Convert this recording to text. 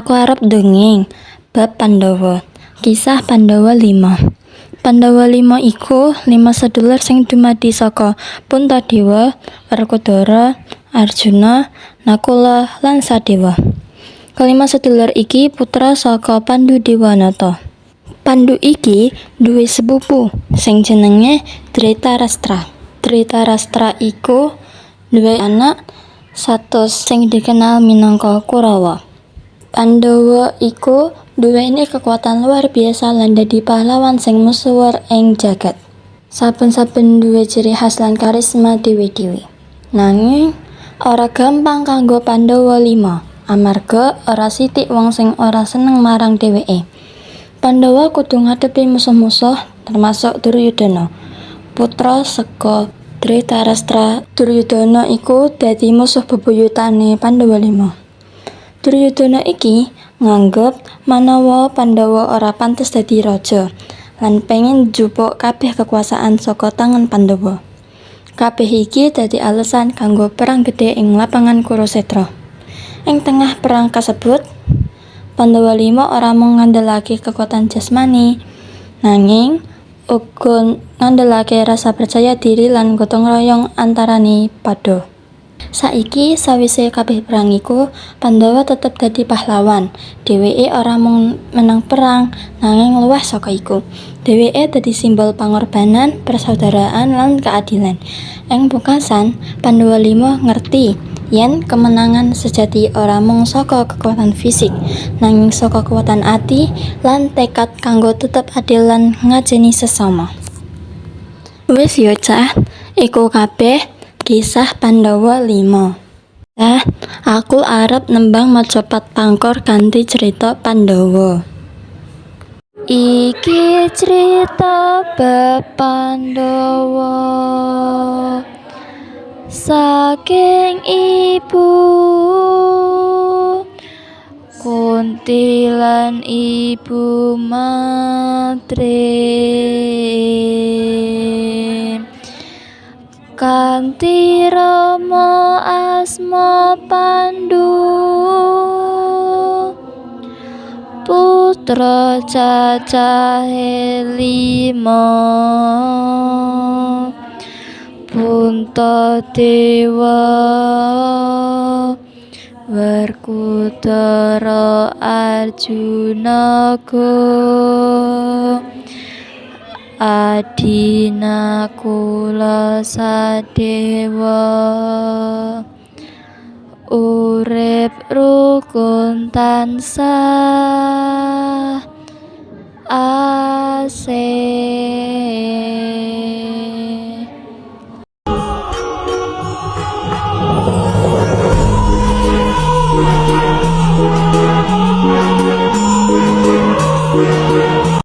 Aku arep dongeng bab Pandhawa. Kisah Pandhawa 5. Pandhawa 5 iku 5 sedulur sing dumadi saka Puntadewa, Werkudara, Arjuna, Nakula lan Sadewa. Kelima sedulur iki putra saka Pandhudewanata. Pandhu iki duwé sepupu sing jenenge Dhritarashtra. Dhritarashtra iku duwé anak satus sing dikenal minangka Kurawa. Pandhawa iku duweni kekuatan luar biasa lan dadi pahlawan sing misuwur ing jagat. Saben-saben duwe ciri khas lan karisma dhewe-dhewe. Nanging ora gampang kanggo Pandhawa 5, amarga ora sithik wong sing ora seneng marang dheweke. Pandhawa kudu ngadepi musuh-musuh termasuk Duryudana, putra saka Dhritarashtra. Duryudana iku dadi musuh bebuyutane Pandhawa 5. Duryudana iki nganggep manawa Pandhawa ora pantes dadi raja lan pengin njupuk kabeh kekuasaan saka tangan Pandhawa. Kabeh iki dadi alasan kanggo perang gedhe ing lapangan Kurukshetra. Ing tengah perang kasebut, Pandhawa 5 ora mung ngandhelake kekuatan jasmani, nanging uga ngandhelake rasa percaya diri lan gotong royong antarane padha. Saiki sawise kabeh perang iku, Pandhawa tetep dadi pahlawan. Dheweke ora mung menang perang, nanging luwih saka iku. Dheweke dadi simbol pangorbanan, persaudaraan lan keadilan. Ing pungkasan, Pandhawa 5 ngerti yen kemenangan sejati ora mung saka kekuatan fisik, nanging saka kekuatan ati lan tekad kanggo tetep adil lan ngajeni sesama. Wis yo cah, iku kabeh kisah Pandhawa 5. Aku arep nembang Macapat Pangkor kanthi cerita Pandhawa. Iki cerita bab Pandhawa saking ibu Kunti lan ibu Madri. Kanthi Rama asma Pandhu, putra cacahe 5. Puntadewa, Werkudara, Arjuna, Adi, Nakula, Sadewa. Urip rukun tansah asih.